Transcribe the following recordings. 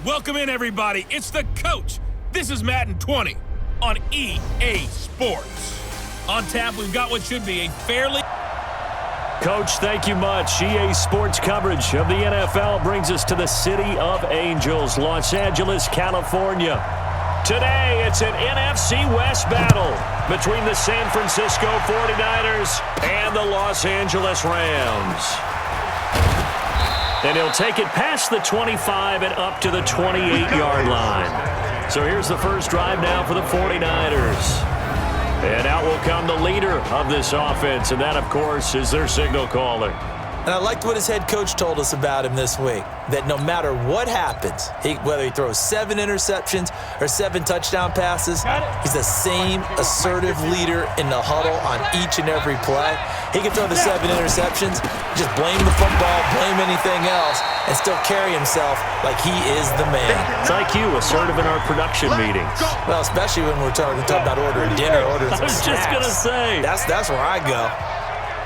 Welcome in, everybody. It's the coach. This is Madden 20 on EA Sports. On tap, we've got what should be a fairly... Coach, thank you much. EA Sports coverage of the NFL brings us to the City of Angels, Los Angeles, California. Today, it's an NFC West battle between the San Francisco 49ers and the Los Angeles Rams. And he'll take it past the 25 and up to the 28-yard line. So here's the first drive now for the 49ers. And out will come the leader of this offense, and that, of course, is their signal caller. And I liked what his head coach told us about him this week, that no matter what happens, whether he throws 7 interceptions or 7 touchdown passes, he's the same assertive leader in the huddle on each and every play. He can throw the 7 interceptions, just blame the football, blame anything else, and still carry himself like he is the man. It's like you, assertive in our production meetings. Well, especially when we're talking about ordering dinner, ordering some snacks. I was just going to say. That's where I go.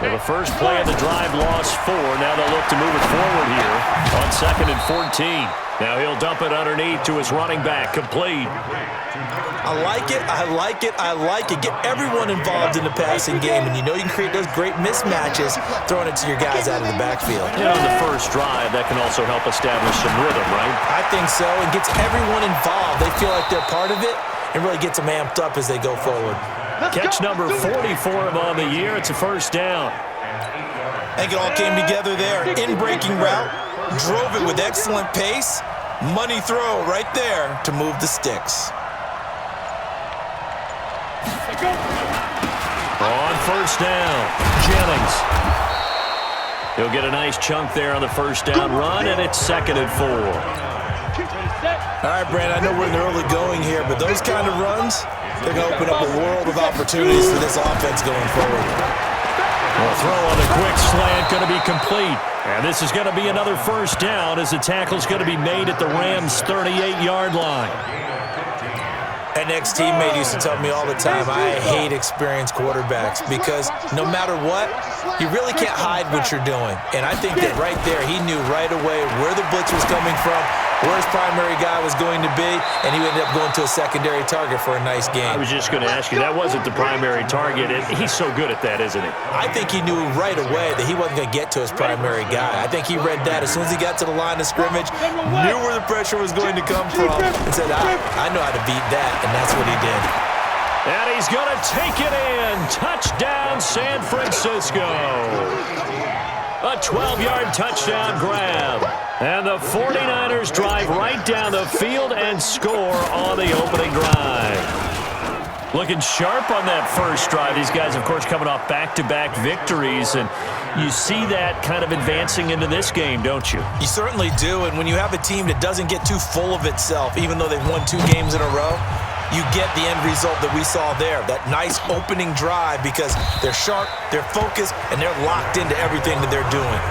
Well, the first play of the drive lost 4. Now they'll look to move it forward here on 2nd and 14. Now he'll dump it underneath to his running back, complete. I like it, I like it, I like it. Get everyone involved in the passing game, and you know you can create those great mismatches throwing it to your guys out of the backfield. And on the first drive, that can also help establish some rhythm, right? I think so, and gets everyone involved. They feel like they're part of it, and really gets them amped up as they go forward. Catch number 44 on the year. It's a first down. I think it all came together there. In-breaking route, drove it with excellent pace. Money throw right there to move the sticks. On first down, Jennings. He'll get a nice chunk there on the first down run, and it's 2nd and 4. All right, Brandon, I know we're in the early going here, but those kind of runs, they're going to open up a world of opportunities for this offense going forward. Well, throw on the quick slant going to be complete. And this is going to be another first down as the tackle's going to be made at the Rams' 38-yard line. An ex-teammate used to tell me all the time, I hate experienced quarterbacks because no matter what, you really can't hide what you're doing. And I think that right there, he knew right away where the blitz was coming from, where his primary guy was going to be, and he ended up going to a secondary target for a nice game. I was just going to ask you, that wasn't the primary target. He's so good at that, isn't he? I think he knew right away that he wasn't going to get to his primary guy. I think he read that as soon as he got to the line of scrimmage, knew where the pressure was going to come from, and said, I know how to beat that, and that's what he did. And he's going to take it in. Touchdown, San Francisco. A 12-yard touchdown grab. And the 49ers drive right down the field and score on the opening drive. Looking sharp on that first drive. These guys, of course, coming off back-to-back victories. And you see that kind of advancing into this game, don't you? You certainly do. And when you have a team that doesn't get too full of itself, even though they've won 2 games in a row, you get the end result that we saw there, that nice opening drive because they're sharp, they're focused, and they're locked into everything that they're doing.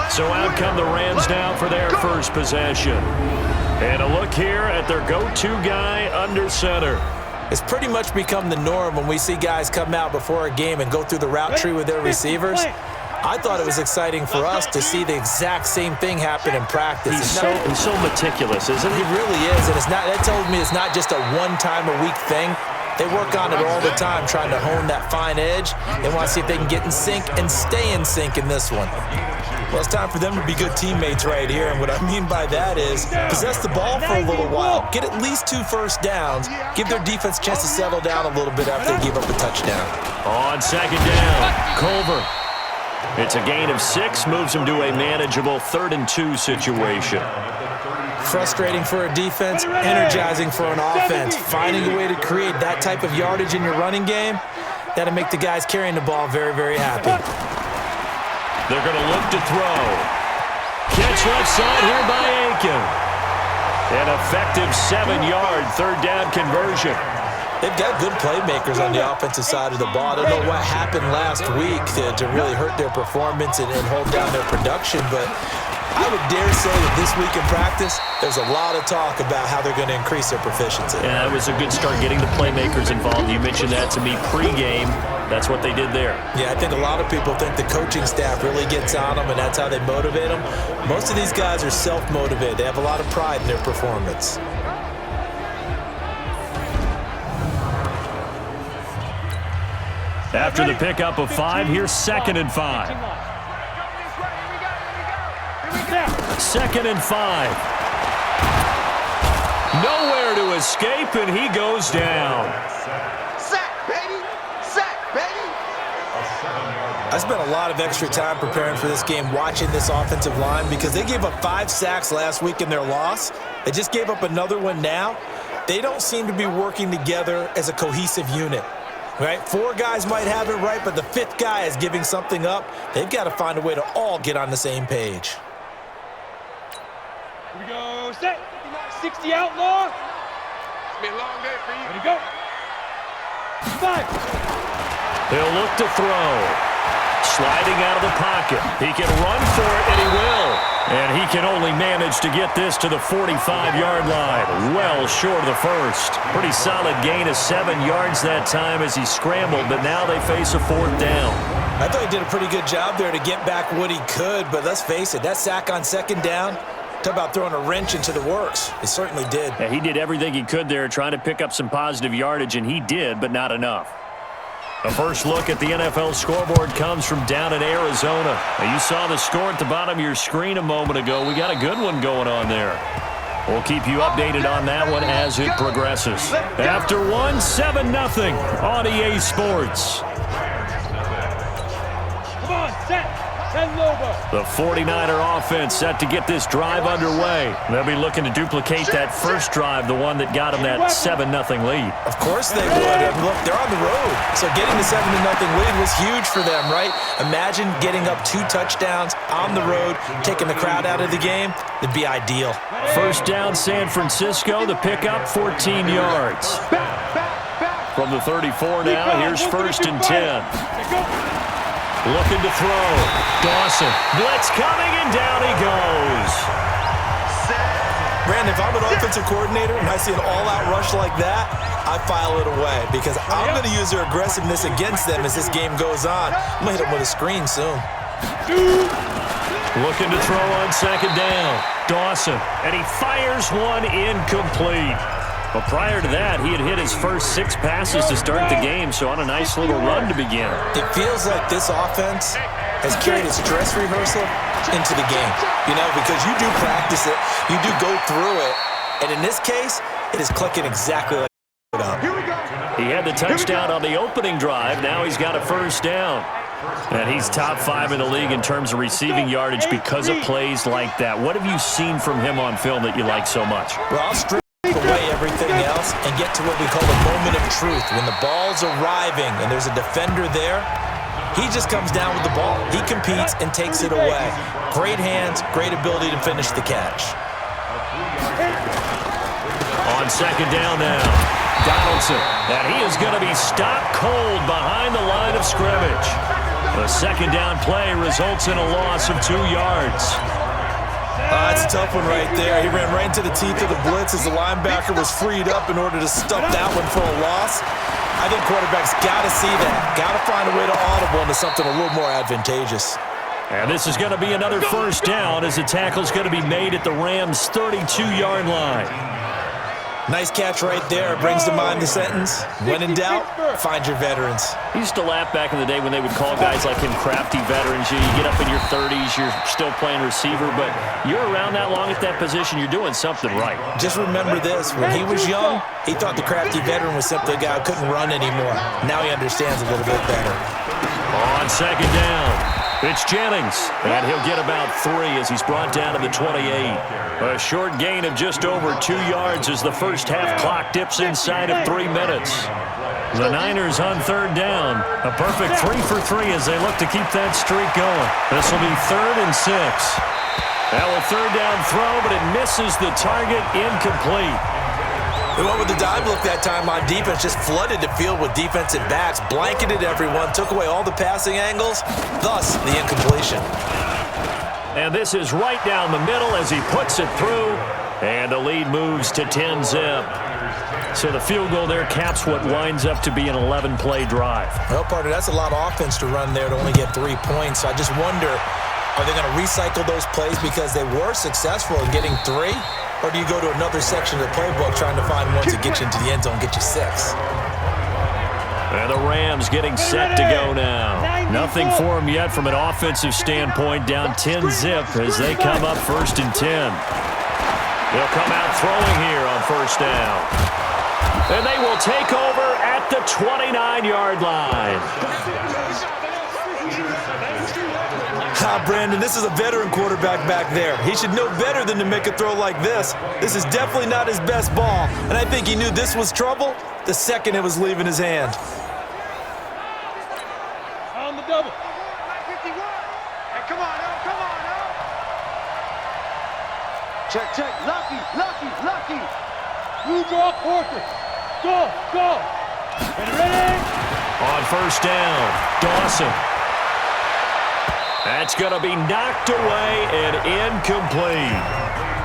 So out come the Rams now for their first possession. And a look here at their go-to guy under center. It's pretty much become the norm when we see guys come out before a game and go through the route tree with their receivers. I thought it was exciting for us to see the exact same thing happen in practice. He's so meticulous, isn't he? He really is, and that tells me it's not just a one-time-a-week thing. They work on it all the time, trying to hone that fine edge. They want to see if they can get in sync and stay in sync in this one. Well, it's time for them to be good teammates right here, and what I mean by that is possess the ball for a little while, get at least 2 first downs, give their defense a chance to settle down a little bit after they give up a touchdown. On 2nd down, Culver. It's a gain of 6, moves him to a manageable 3rd and 2 situation. Frustrating for a defense, energizing for an offense. Finding a way to create that type of yardage in your running game, that'll make the guys carrying the ball very, very happy. They're going to look to throw. Catch left side here by Aiken. An effective 7-yard 3rd down conversion. They've got good playmakers on the offensive side of the ball. I don't know what happened last week to really hurt their performance and hold down their production, but I would dare say that this week in practice, there's a lot of talk about how they're going to increase their proficiency. Yeah, it was a good start getting the playmakers involved. You mentioned that to me pregame. That's what they did there. Yeah, I think a lot of people think the coaching staff really gets on them, and that's how they motivate them. Most of these guys are self-motivated. They have a lot of pride in their performance. After the pickup of 5, here's 2nd and 5. 2nd and 5. Nowhere to escape, and he goes down. Sack, baby! Sack, baby! I spent a lot of extra time preparing for this game, watching this offensive line, because they gave up 5 sacks last week in their loss. They just gave up another one now. They don't seem to be working together as a cohesive unit. Right? 4 guys might have it right, but the 5th guy is giving something up. They've got to find a way to all get on the same page. Here we go, set. 60 outlaw. It's been a long day for you. Ready to go. 5. He'll look to throw. Sliding out of the pocket. He can run for it, and he will. And he can only manage to get this to the 45-yard line. Well short of the first. Pretty solid gain of 7 yards that time as he scrambled, but now they face a 4th down. I thought he did a pretty good job there to get back what he could, but let's face it, that sack on 2nd down, talk about throwing a wrench into the works. He certainly did. Yeah, he did everything he could there trying to pick up some positive yardage, and he did, but not enough. A first look at the NFL scoreboard comes from down in Arizona. Now, you saw the score at the bottom of your screen a moment ago. We got a good one going on there. We'll keep you updated on that one as it progresses. After 1, 7-0 on EA Sports. Come on, set. 10 Lobo. The 49er offense set to get this drive underway. They'll be looking to duplicate that first drive, the one that got them that 7-0 lead. Of course they would. And look, they're on the road. So getting the 7-0 lead was huge for them, right? Imagine getting up 2 touchdowns on the road, taking the crowd out of the game. It'd be ideal. First down, San Francisco. The pickup, 14 yards. From the 34 now, here's 1st and 10. Looking to throw. Dawson. Blitz coming, and down he goes. Brandon, if I'm an offensive coordinator and I see an all-out rush like that, I file it away because I'm going to use their aggressiveness against them as this game goes on. I'm going to hit them with a screen soon. Looking to throw on 2nd down. Dawson. And he fires one incomplete. But prior to that, he had hit his first 6 passes to start the game, so on a nice little run to begin. It feels like this offense has carried its dress rehearsal into the game, you know, because you do practice it, you do go through it, and in this case, it is clicking exactly like it up. He had the touchdown on the opening drive. Now he's got a first down. And he's top 5 in the league in terms of receiving yardage because of plays like that. What have you seen from him on film that you like so much? Well, I'll strip away everything else and get to what we call the moment of truth. When the ball's arriving and there's a defender there, he just comes down with the ball. He competes and takes it away. Great hands, great ability to finish the catch. On 2nd down now, Donaldson. And he is going to be stopped cold behind the line of scrimmage. The 2nd down play results in a loss of 2 yards. That's a tough one right there. He ran right into the teeth of the blitz as the linebacker was freed up in order to stop that one for a loss. I think quarterbacks got to see that. Got to find a way to audible into something a little more advantageous. And this is going to be another first down as the tackle's going to be made at the Rams' 32-yard line. Nice catch right there. Brings to mind the sentence, when in doubt, find your veterans. I used to laugh back in the day when they would call guys like him crafty veterans. You get up in your 30s, you're still playing receiver, but you're around that long at that position, you're doing something right. Just remember this. When he was young, he thought the crafty veteran was simply a guy who couldn't run anymore. Now he understands a little bit better. On 2nd down, it's Jennings, and he'll get about 3 as he's brought down to the 28. A short gain of just over 2 yards as the first half clock dips inside of 3 minutes. The Niners on 3rd down. A perfect 3 for 3 as they look to keep that streak going. This will be 3rd and 6. Now a 3rd down throw, but it misses the target, incomplete. We went with the dive look that time on defense, just flooded the field with defensive backs, blanketed everyone, took away all the passing angles, thus the incompletion. And this is right down the middle as he puts it through, and the lead moves to 10-zip. So the field goal there caps what winds up to be an 11-play drive. Well, partner, that's a lot of offense to run there to only get 3 points. So I just wonder, are they going to recycle those plays because they were successful in getting 3? Or do you go to another section of the playbook trying to find ones that get you into the end zone and get you 6? And the Rams getting set to go now. Nothing for them yet from an offensive standpoint, down 10-zip as they come up 1st and 10. They'll come out throwing here on 1st down. And they will take over at the 29-yard line. Brandon, this is a veteran quarterback back there. He should know better than to make a throw like this. This is definitely not his best ball, and I think he knew this was trouble the second it was leaving his hand. On the double. Hey, come on, now, come on, now. Check. Lucky. You draw quarter. Go. Ready? On 1st down, Dawson. That's going to be knocked away and incomplete.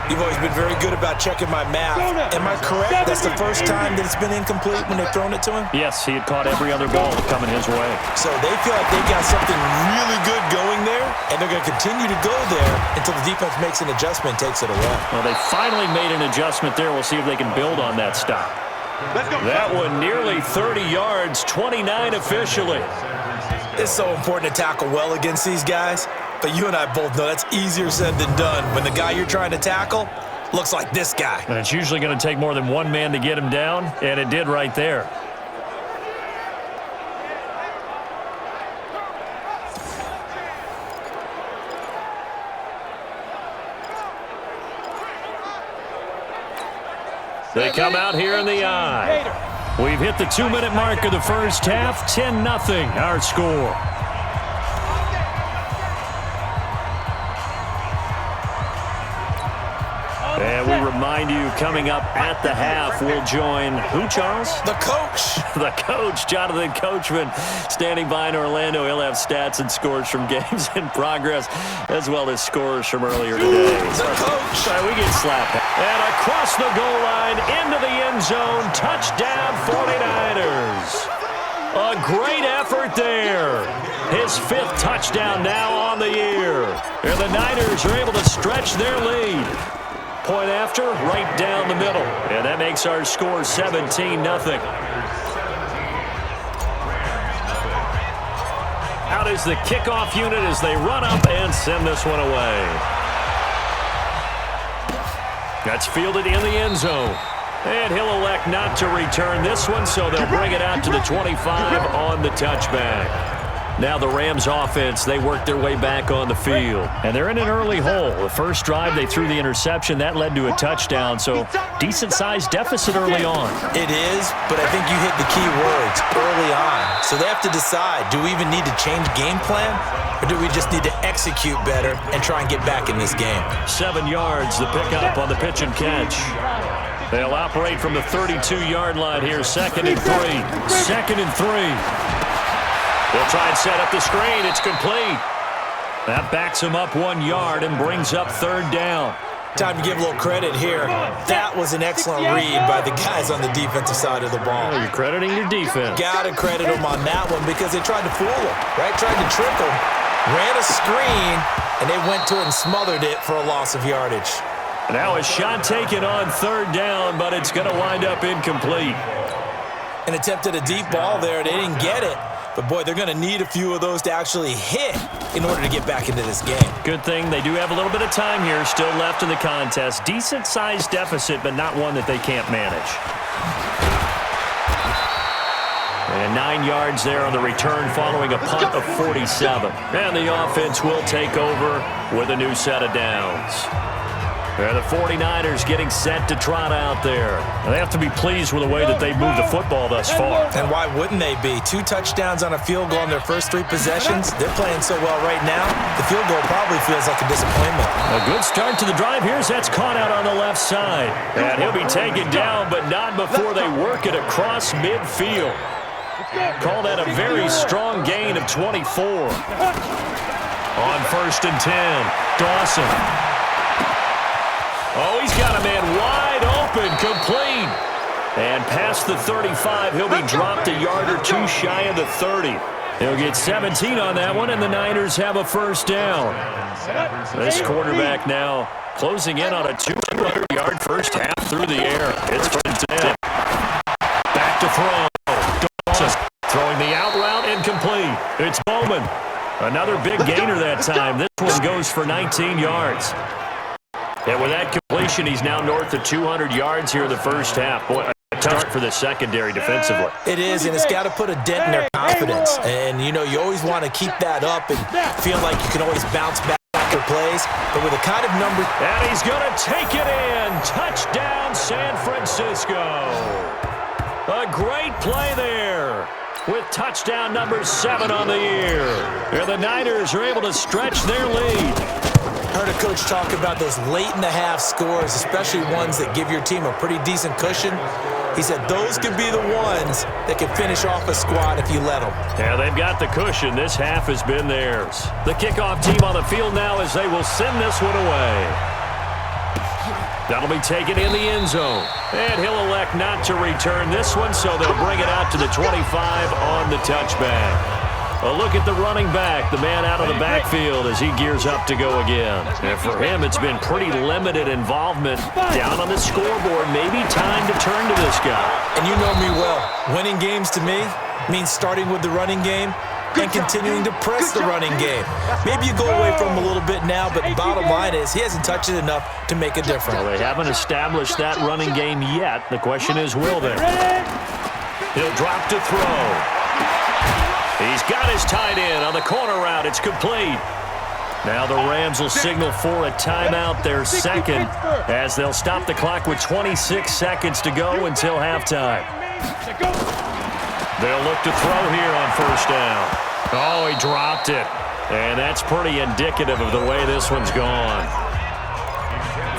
You've always been very good about checking my math. Am I correct? That's the first time that it's been incomplete when they've thrown it to him? Yes, he had caught every other ball coming his way. So they feel like they've got something really good going there, and they're going to continue to go there until the defense makes an adjustment and takes it away. Well, they finally made an adjustment there. We'll see if they can build on that stop. That one nearly 30 yards, 29 officially. It's so important to tackle well against these guys, but you and I both know that's easier said than done when the guy you're trying to tackle looks like this guy. And it's usually going to take more than one man to get him down, and it did right there. They come out here in the eye. We've hit the 2-minute mark of the first half. 10-0 our score. And we remind you, coming up at the half, we'll join who, Charles? The coach. The coach, Jonathan Coachman, standing by in Orlando. He'll have stats and scores from games in progress, as well as scores from earlier today. The coach. Sorry, we get slapped. And across the goal line, into the end zone, touchdown 49ers. A great effort there. His 5th touchdown now on the year. And the Niners are able to stretch their lead. Point after, right down the middle. And that makes our score 17-0. Out is the kickoff unit as they run up and send this one away. That's fielded in the end zone. And he'll elect not to return this one, so they'll bring it out to the 25 on the touchback. Now the Rams offense, they work their way back on the field. And they're in an early hole. The first drive, they threw the interception. That led to a touchdown, so decent-sized deficit early on. It is, but I think you hit the key words, early on. So they have to decide, do we even need to change game plan? Or do we just need to execute better and try and get back in this game? 7 yards, the pickup on the pitch and catch. They'll operate from the 32-yard line here, 2nd and 3. 2nd and 3. They'll try and set up the screen. It's complete. That backs him up 1 yard and brings up 3rd down. Time to give a little credit here. That was an excellent read by the guys on the defensive side of the ball. Oh, you're crediting your defense. Got to credit them on that one because they tried to fool them, right? Tried to trick them. Ran a screen, and they went to it and smothered it for a loss of yardage. Now a shot taken on 3rd down, but it's going to wind up incomplete. And attempted a deep ball there. They didn't get it. But, boy, they're going to need a few of those to actually hit in order to get back into this game. Good thing they do have a little bit of time here still left in the contest. Decent-sized deficit, but not one that they can't manage. And 9 yards there on the return following a punt of 47. And the offense will take over with a new set of downs. And the 49ers getting set to trot out there. And they have to be pleased with the way that they've moved the football thus far. And why wouldn't they be? 2 touchdowns on a field goal in their first 3 possessions. They're playing so well right now, the field goal probably feels like a disappointment. A good start to the drive here as that's caught out on the left side. And he'll be taken down, but not before they work it across midfield. Call that a very strong gain of 24. On 1st and 10, Dawson. Oh, he's got a man wide open, complete. And past the 35, he'll be dropped a yard or two shy of the 30. He'll get 17 on that one, and the Niners have a first down. This quarterback now closing in on a 200-yard first half through the air. It's for 10. Back to throw. Dawson throwing the out route incomplete. It's Bowman. Another big gainer that time. This one goes for 19 yards. And with that completion, he's now north of 200 yards here in the first half. Boy, a tough for the secondary defensively. It is, and it's got to put a dent in their confidence. And, you know, you always want to keep that up and feel like you can always bounce back after plays. But with the kind of number... And he's going to take it in. Touchdown, San Francisco. A great play there with touchdown number 7 on the year. And the Niners are able to stretch their lead. Heard a coach talk about those late-in-the-half scores, especially ones that give your team a pretty decent cushion. He said those could be the ones that can finish off a squad if you let them. Yeah, they've got the cushion. This half has been theirs. The kickoff team on the field now as they will send this one away. That'll be taken in the end zone. And he'll elect not to return this one, so they'll bring it out to the 25 on the touchback. A look at the running back, the man out of the backfield as he gears up to go again. And for him, it's been pretty limited involvement down on the scoreboard. Maybe time to turn to this guy. And you know me well. Winning games to me means starting with the running game and continuing to press the running game. Maybe you go away from him a little bit now, but the bottom line is he hasn't touched it enough to make a difference. Well, they haven't established that running game yet. The question is, will they? He'll drop to throw. He's got his tight end on the corner route. It's complete. Now the Rams will signal for a timeout, their second, as they'll stop the clock with 26 seconds to go until halftime. They'll look to throw here on first down. Oh, he dropped it. And that's pretty indicative of the way this one's gone.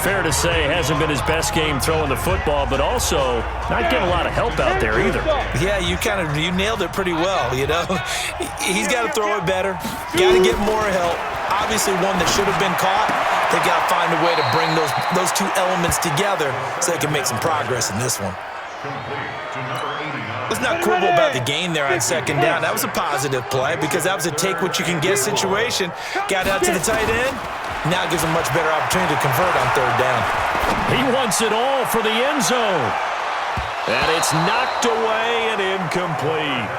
Fair to say, hasn't been his best game throwing the football, but also not getting a lot of help out there either. Yeah, you nailed it pretty well, you know. He's got to throw it better. Got to get more help. Obviously one that should have been caught. They've got to find a way to bring those two elements together so they can make some progress in this one. Let's not quibble about the gain there on second down. That was a positive play because that was a take-what-you-can-get situation. Got out to the tight end. Now it gives him much better opportunity to convert on third down. He wants it all for the end zone. And it's knocked away and incomplete.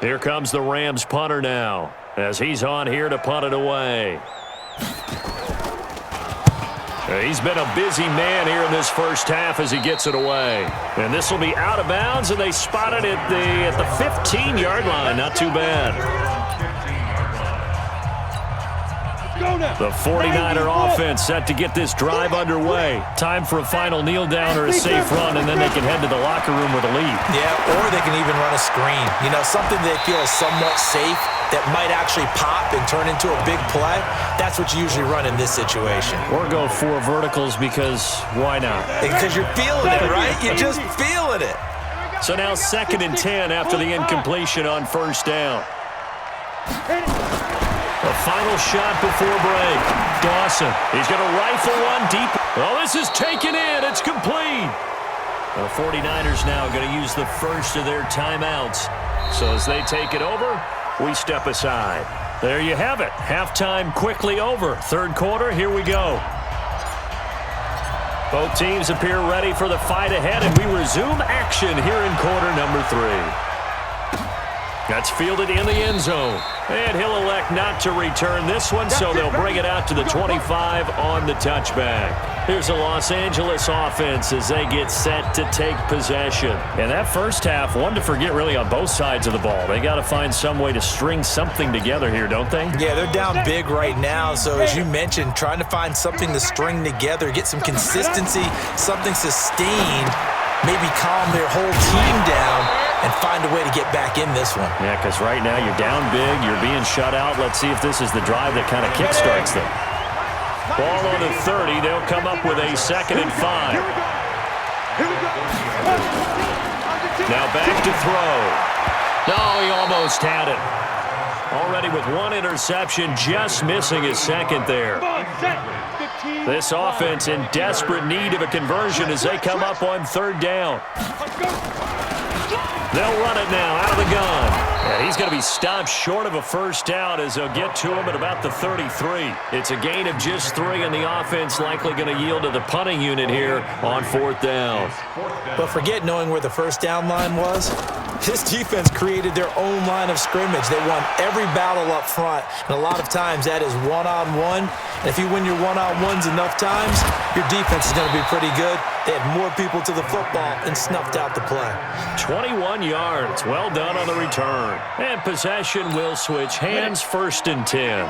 Here comes the Rams punter now as he's on here to punt it away. He's been a busy man here in this first half as he gets it away. And this will be out of bounds, and they spot it at the 15-yard line. Not too bad. The 49er offense set to get this drive underway. Time for a final kneel down or a safe run, and then they can head to the locker room with a lead. Yeah, or they can even run a screen. You know, something they feel is somewhat safe that might actually pop and turn into a big play. That's what you usually run in this situation. Or go 4 verticals because why not? Because you're feeling it, right? You're just feeling it. So now 2nd and 10 after the incompletion on first down. A final shot before break. Dawson. He's going to rifle one deep. Oh, this is taken in. It's complete. The 49ers now going to use the first of their timeouts. So as they take it over, we step aside. There you have it. Halftime quickly over. Third quarter, here we go. Both teams appear ready for the fight ahead, and we resume action here in quarter number 3. That's fielded in the end zone. And he'll elect not to return this one, so they'll bring it out to the 25 on the touchback. Here's the Los Angeles offense as they get set to take possession. And that first half, one to forget really on both sides of the ball. They got to find some way to string something together here, don't they? Yeah, they're down big right now. So as you mentioned, trying to find something to string together, get some consistency, something sustained, maybe calm their whole team down. and find a way to get back in this one. Yeah, because right now you're down big, you're being shut out. Let's see if this is the drive that kind of kickstarts them. Ball on the 30. They'll come up with a 2nd and 5. Now back to throw. No, he almost had it. Already with one interception, just missing his second there. This offense in desperate need of a conversion as they come up on 3rd down. They'll run it now out of the gun. And he's going to be stopped short of a 1st down as they'll get to him at about the 33. It's a gain of just 3, and the offense likely going to yield to the punting unit here on 4th down. But forget knowing where the 1st down line was. This defense created their own line of scrimmage. They won every battle up front, and a lot of times that is one-on-one. And if you win your one-on-ones enough times, your defense is going to be pretty good. They had more people to the football and snuffed out the play. 21 yards. Well done on the return. And possession will switch hands. 1st and 10.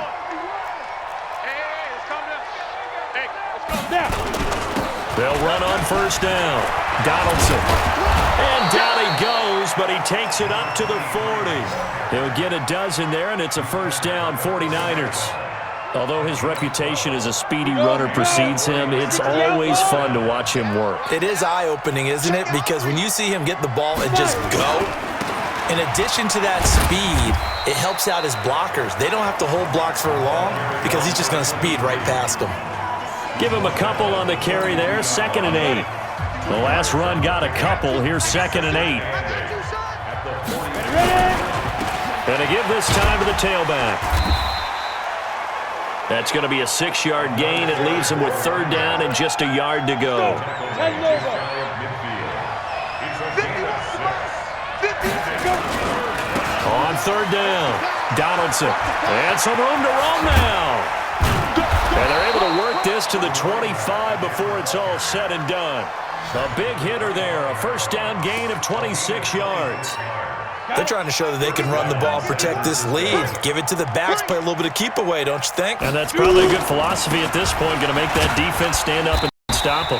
They'll run on 1st down. Donaldson. And down he goes, but he takes it up to the 40. He'll get a dozen there, and it's a 1st down, 49ers. Although his reputation as a speedy runner precedes him, it's always fun to watch him work. It is eye-opening, isn't it? Because when you see him get the ball and just go, in addition to that speed, it helps out his blockers. They don't have to hold blocks for long because he's just going to speed right past them. Give him a couple on the carry there, 2nd and 8. The last run got a couple. Here's 2nd and 8. And to give this time to the tailback. That's going to be a 6-yard gain. It leaves him with 3rd down and just a yard to go. On 3rd down, Donaldson. And some room to roam now. And they're able to work this to the 25 before it's all said and done. A big hitter there, a 1st down gain of 26 yards. They're trying to show that they can run the ball, protect this lead, give it to the backs, play a little bit of keep away, don't you think? And that's probably a good philosophy at this point, going to make that defense stand up and stop them.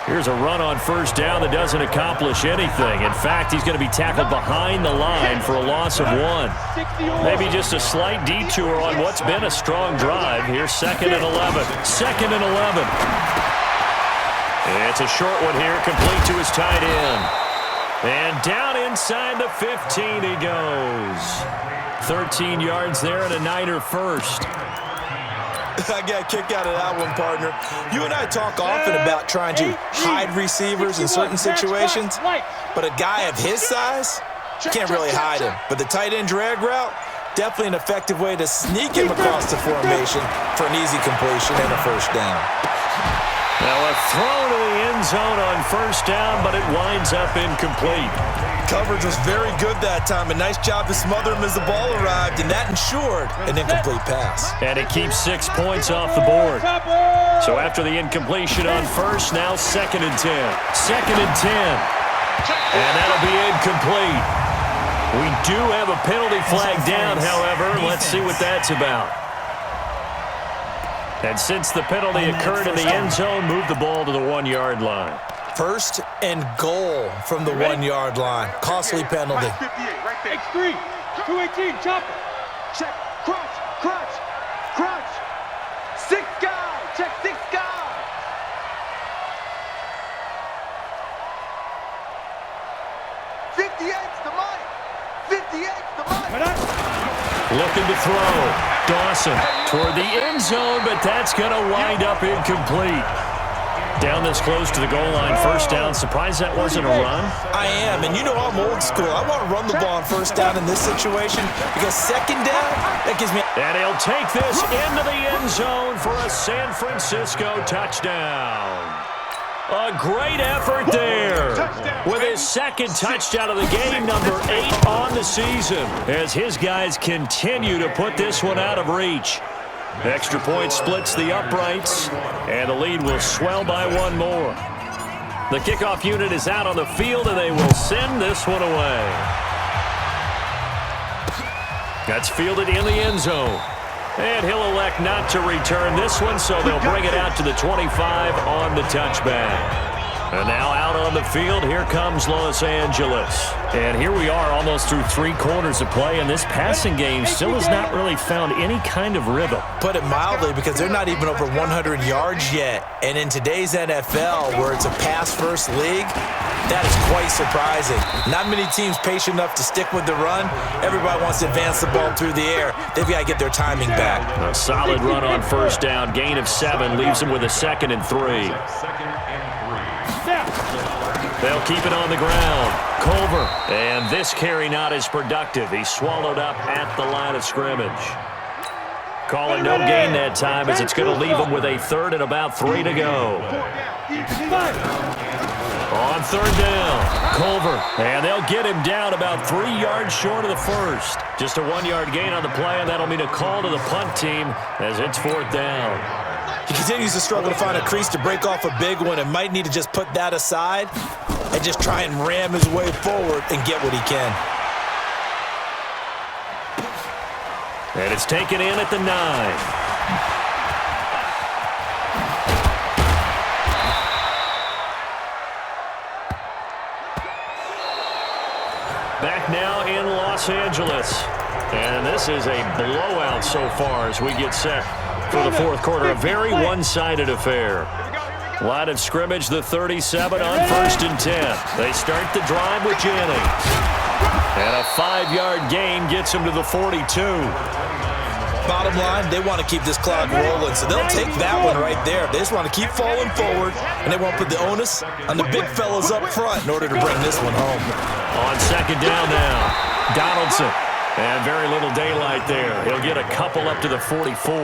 Here's a run on 1st down that doesn't accomplish anything. In fact, he's going to be tackled behind the line for a loss of 1. Maybe just a slight detour on what's been a strong drive. Here's 2nd and 11. 2nd and 11. It's a short one here, complete to his tight end. And down inside the 15 he goes. 13 yards there and a Niner 1st. I got a kick out of that one, partner. You and I talk often about trying to hide receivers in certain situations, but a guy of his size, you can't really hide him. But the tight end drag route, definitely an effective way to sneak him across the formation for an easy completion and a 1st down. Now a throw to the end zone on 1st down, but it winds up incomplete. Coverage was very good that time. A nice job to smother him as the ball arrived, and that ensured an incomplete pass. And it keeps 6 points off the board. So after the incompletion on 1st, now 2nd and 10. 2nd and 10. And that'll be incomplete. We do have a penalty flag down, however. Let's see what that's about. And since the penalty occurred in the end zone, move the ball to the 1-yard line. 1st and goal from the 1-yard line. Costly penalty. X3, 218, chopper. Check, crunch, crunch, crunch. 6 guys, check 6 guys. 58's the money. 58's the money. Looking to throw. Dawson toward the end zone, but that's going to wind up incomplete. Down this close to the goal line, 1st down. Surprised that wasn't a run? I am, and you know I'm old school. I want to run the ball on 1st down in this situation because 2nd down, that gives me... And he'll take this into the end zone for a San Francisco touchdown. A great effort there with his 2nd touchdown of the game, number 8 on the season, as his guys continue to put this one out of reach. Extra point splits the uprights, and the lead will swell by 1 more. The kickoff unit is out on the field, and they will send this one away. That's fielded in the end zone. And he'll elect not to return this one, so they'll bring it out to the 25 on the touchback. And now out on the field, here comes Los Angeles. And here we are almost through 3 quarters of play, and this passing game still has not really found any kind of rhythm. Put it mildly, because they're not even over 100 yards yet. And in today's NFL, where it's a pass-first league, that is quite surprising. Not many teams patient enough to stick with the run. Everybody wants to advance the ball through the air. They've got to get their timing back. A solid run on first down. Gain of 7 leaves them with a 2nd and 3. They'll keep it on the ground. Culver. And this carry not as productive. He's swallowed up at the line of scrimmage. Calling no gain that time, as it's going to leave him with a 3rd and about 3 to go. On 3rd down, Culver. And they'll get him down about 3 yards short of the first. Just a 1-yard gain on the play, and that'll mean a call to the punt team as it's 4th down. He continues to struggle to find a crease to break off a big one, and might need to just put that aside and just try and ram his way forward and get what he can. And it's taken in at the 9. Back now in Los Angeles. And this is a blowout so far as we get set for the 4th quarter. A very one-sided affair. Line of scrimmage, the 37 on 1st and 10. They start the drive with Jennings. And a 5-yard gain gets him to the 42. Bottom line, they want to keep this clock rolling, so they'll take that one right there. They just want to keep falling forward, and they won't put the onus on the big fellas up front in order to bring this one home. On 2nd down now, Donaldson. And very little daylight there. He'll get a couple up to the 44.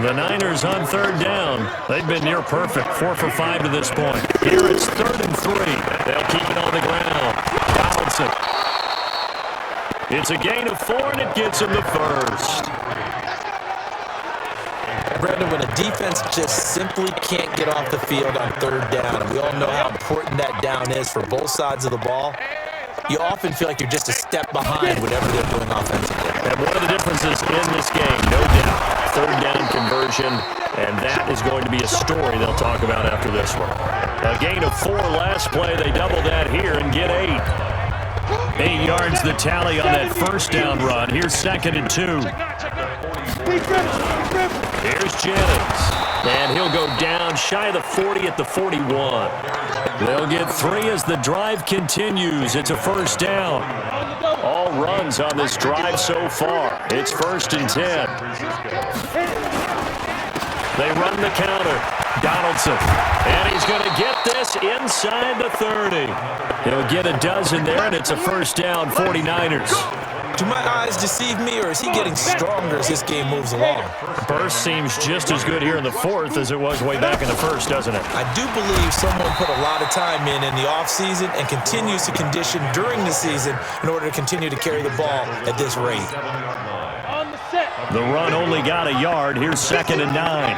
The Niners on 3rd down. They've been near perfect, 4 for 5 to this point. Here it's 3rd and 3. They'll keep it on the ground. Donaldson. It's a gain of 4, and it gets him the 1st. Brendan, when a defense just simply can't get off the field on 3rd down, and we all know how important that down is for both sides of the ball, you often feel like you're just a step behind whatever they're doing offensively. And one of the differences in this game, no doubt, 3rd down conversion, and that is going to be a story they'll talk about after this one. A gain of 4 last play. They double that here and get 8. 8 yards the tally on that 1st down run. Here's 2nd and 2. Here's Jennings. And he'll go down shy of the 40 at the 41. They'll get 3 as the drive continues. It's a 1st down. All runs on this drive so far. It's 1st and 10. They run the counter. Donaldson. And he's going to get this inside the 30. He'll get a dozen there, and it's a 1st down, 49ers. Do my eyes deceive me, or is he getting stronger as this game moves along? Burst seems just as good here in the 4th as it was way back in the 1st, doesn't it? I do believe someone put a lot of time in the offseason and continues to condition during the season in order to continue to carry the ball at this rate. The run only got a yard. Here's 2nd and 9.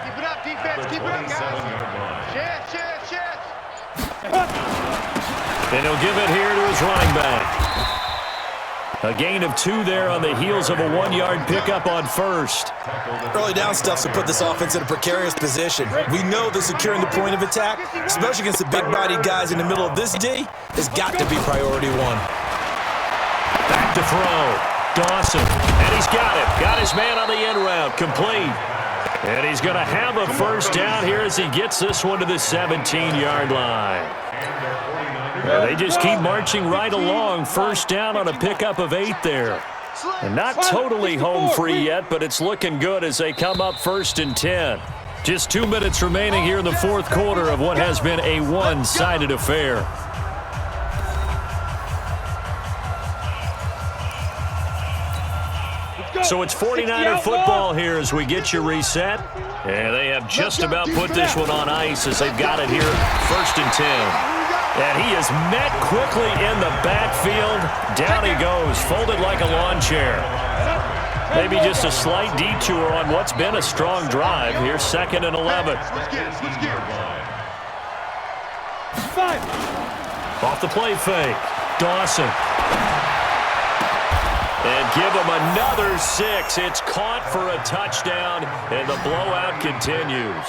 Keep it up, defense. Keep it up, guys. Chance. And he'll give it here to his running back. A gain of 2 there on the heels of a 1-yard pickup on 1st. Early down stuff to put this offense in a precarious position. We know that securing the point of attack, especially against the big-bodied guys in the middle of this D, has got to be priority 1. Back to throw. Dawson. And he's got it. Got his man on the end route. Complete. And he's going to have a 1st down here as he gets this one to the 17-yard line. They just keep marching right along. 1st down on a pickup of 8 there. And not totally home free yet, but it's looking good as they come up 1st and 10. Just 2 minutes remaining here in the 4th quarter of what has been a one-sided affair. So it's 49er football here as we get you reset. And they have just about put this one on ice as they've got it here 1st and 10. And he is met quickly in the backfield. Down he goes, folded like a lawn chair. Maybe just a slight detour on what's been a strong drive. Here's 2nd and 11. Off the play fake. Dawson. And give him another 6. It's caught for a touchdown, and the blowout continues.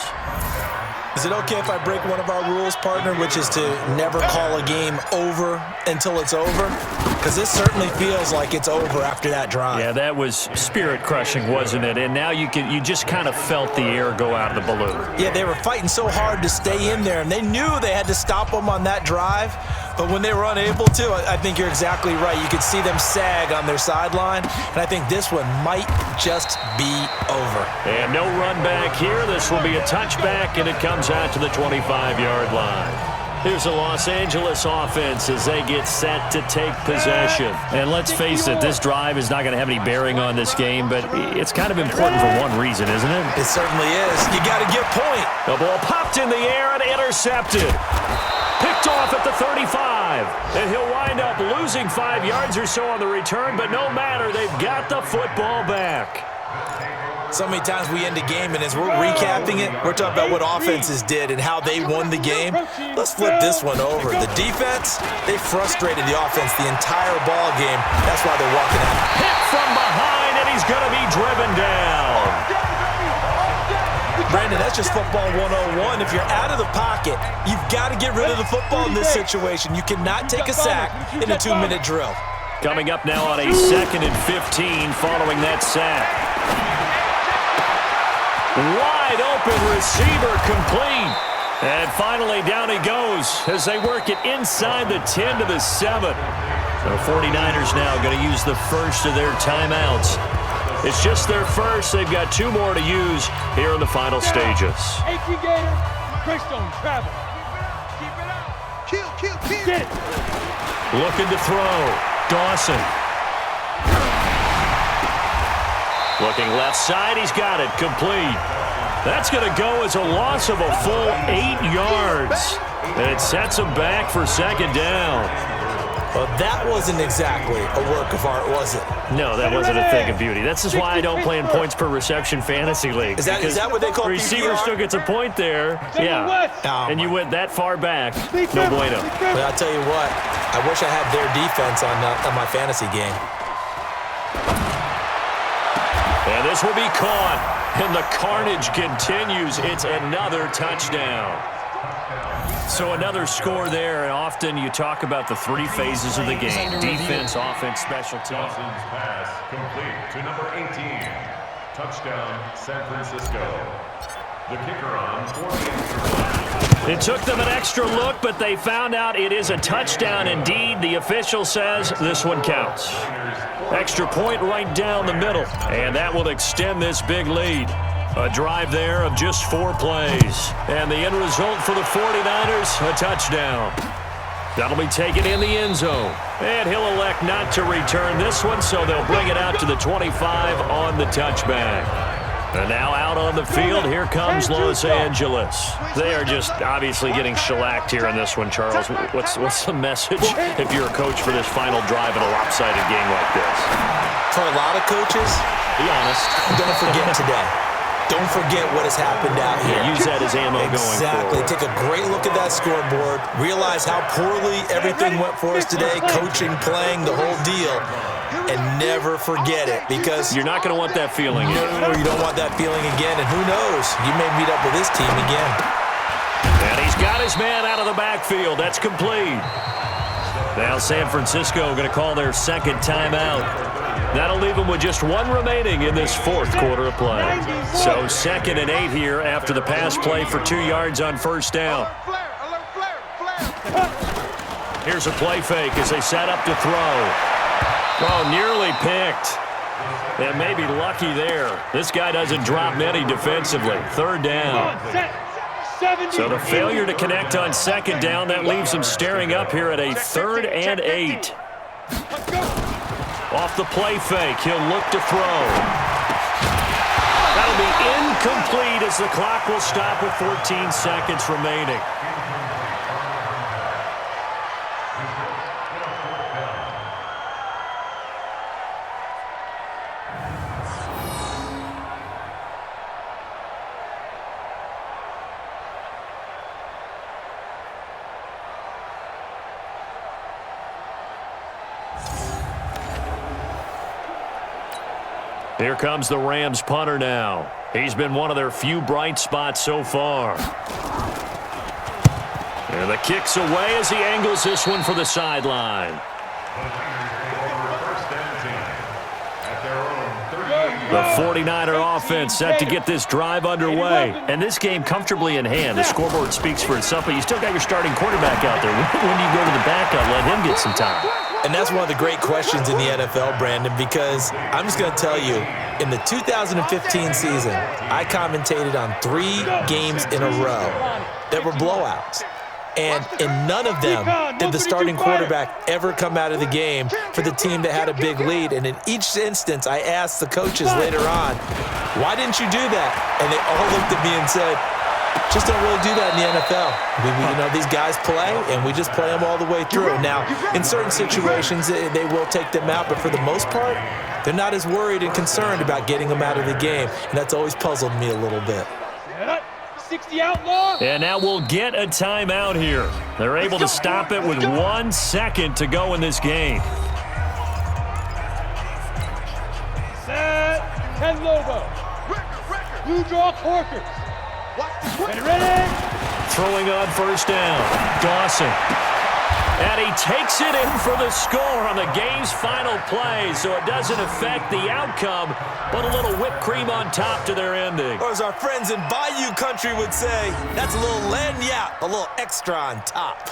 Is it okay if I break one of our rules, partner, which is to never call a game over until it's over? Because this certainly feels like it's over after that drive. Yeah, that was spirit-crushing, wasn't it? And now you just kind of felt the air go out of the balloon. Yeah, they were fighting so hard to stay in there, and they knew they had to stop them on that drive. But when they were unable to, I think you're exactly right. You could see them sag on their sideline, and I think this one might just be over. And no run back here. This will be a touchback, and it comes out to the 25-yard line. Here's the Los Angeles offense as they get set to take possession. And let's face it, this drive is not going to have any bearing on this game, but it's kind of important for one reason, isn't it? It certainly is. You got to get point. The ball popped in the air and intercepted. Picked off at the 35. And he'll wind up losing 5 yards or so on the return, but no matter, they've got the football back. So many times we end a game, and as we're recapping it, we're talking about what offenses did and how they won the game. Let's flip this one over. The defense, they frustrated the offense the entire ball game. That's why they're walking out. Hit from behind, and he's going to be driven down. Brandon, that's just football 101. If you're out of the pocket, you've got to get rid of the football in this situation. You cannot take a sack in a 2-minute drill. Coming up now on a 2nd and 15 following that sack. Wide open receiver complete. And finally down he goes as they work it inside the 10 to the 7. So 49ers now going to use the first of their timeouts. It's just their first. They've got 2 more to use here in the final stages. 18 Gator, Christone, travel. Keep it up. Kill. Get it. Looking to throw. Dawson. Looking left side, he's got it, complete. That's going to go as a loss of a full 8 yards. And it sets him back for 2nd down. Well, that wasn't exactly a work of art, was it? No, that wasn't a thing of beauty. This is why I don't play in points per reception fantasy league. Is that what they call receiver PPR? still gets a point there. Yeah. And you went that far back. No bueno. But I'll tell you what, I wish I had their defense on my fantasy game. And this will be caught. And the carnage continues. It's another touchdown. So another score there. And often you talk about the 3 phases of the game. Defense, offense, special teams. Dawson's pass complete to number 18. Touchdown, San Francisco. The kicker on 40. It took them an extra look, but they found out it is a touchdown indeed. The official says this one counts. Extra point right down the middle, and that will extend this big lead. A drive there of just 4 plays. And the end result for the 49ers, a touchdown. That'll be taken in the end zone. And he'll elect not to return this one, so they'll bring it out to the 25 on the touchback. And now out on the field, here comes Los Angeles. They are just obviously getting shellacked here in this one, Charles. What's the message if you're a coach for this final drive in a lopsided game like this? For a lot of coaches, be honest. Don't forget today. Don't forget what has happened out here. Yeah, use that as ammo going forward. Exactly. Take a great look at that scoreboard. Realize how poorly everything went for us today. Coaching, playing, the whole deal. And never forget it, because you're not going to want that feeling. No, you don't want that feeling again. And who knows? You may meet up with this team again. And he's got his man out of the backfield. That's complete. Now San Francisco going to call their 2nd timeout. That'll leave them with just 1 remaining in this 4th quarter of play. So 2nd and 8 here after the pass play for 2 yards on 1st down. Here's a play fake as they set up to throw. Oh, nearly picked. And maybe lucky there. This guy doesn't drop many defensively. 3rd down. So the failure to connect on 2nd down, that leaves him staring up here at a 3rd and 8. Off the play fake, he'll look to throw. That'll be incomplete as the clock will stop with 14 seconds remaining. Here comes the Rams punter now. He's been one of their few bright spots so far. And the kick's away as he angles this one for the sideline. The 49er offense set to get this drive underway. And this game comfortably in hand. The scoreboard speaks for itself, but you still got your starting quarterback out there. When do you go to the backup, let him get some time? And that's one of the great questions in the NFL, Brandon, because I'm just going to tell you, in the 2015 season, I commentated on 3 games in a row that were blowouts. And in none of them did the starting quarterback ever come out of the game for the team that had a big lead. And in each instance, I asked the coaches later on, why didn't you do that? And they all looked at me and said, just don't really do that in the NFL. These guys play, and we just play them all the way through. Now, in certain situations, they will take them out, but for the most part, they're not as worried and concerned about getting them out of the game. And that's always puzzled me a little bit. 60 outlaw. And now we'll get a timeout here. They're able to stop it with 1 second to go in this game. Set. 10 Lobo. Blue draw Corkers. Get ready. Throwing on first down. Dawson. And he takes it in for the score on the game's final play, so it doesn't affect the outcome, but a little whipped cream on top to their ending. Or as our friends in Bayou Country would say, that's a little lagniappe, a little extra on top.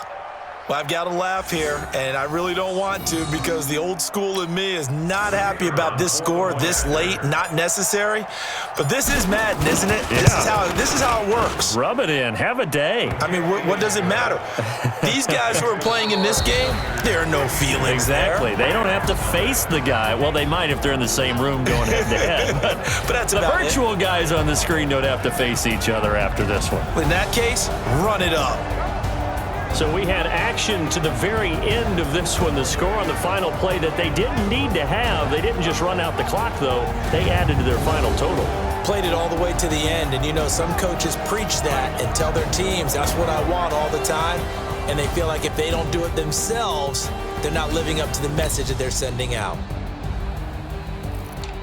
Well, I've got to laugh here, and I really don't want to because the old school in me is not happy about this score this late, not necessary. But this is Madden, isn't it? Yeah. This is how it works. Rub it in. Have a day. I mean, what does it matter? These guys who are playing in this game, there are no feelings Exactly. there. They don't have to face the guy. Well, they might if they're in the same room going head-to-head. But that's the about virtual guys on the screen don't have to face each other after this one. In that case, run it up. So we had action to the very end of this one. The score on the final play that they didn't need to have. They didn't just run out the clock, though. They added to their final total. Played it all the way to the end. And, some coaches preach that and tell their teams, that's what I want all the time. And they feel like if they don't do it themselves, they're not living up to the message that they're sending out.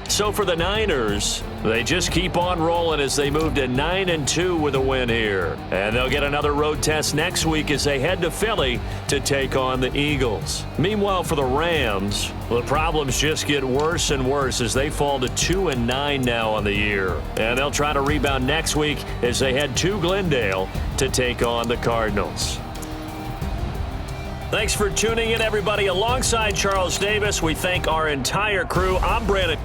So for the Niners, they just keep on rolling as they move to 9-2 with a win here. And they'll get another road test next week as they head to Philly to take on the Eagles. Meanwhile, for the Rams, the problems just get worse and worse as they fall to 2-9 now on the year. And they'll try to rebound next week as they head to Glendale to take on the Cardinals. Thanks for tuning in, everybody. Alongside Charles Davis, we thank our entire crew. I'm Brandon.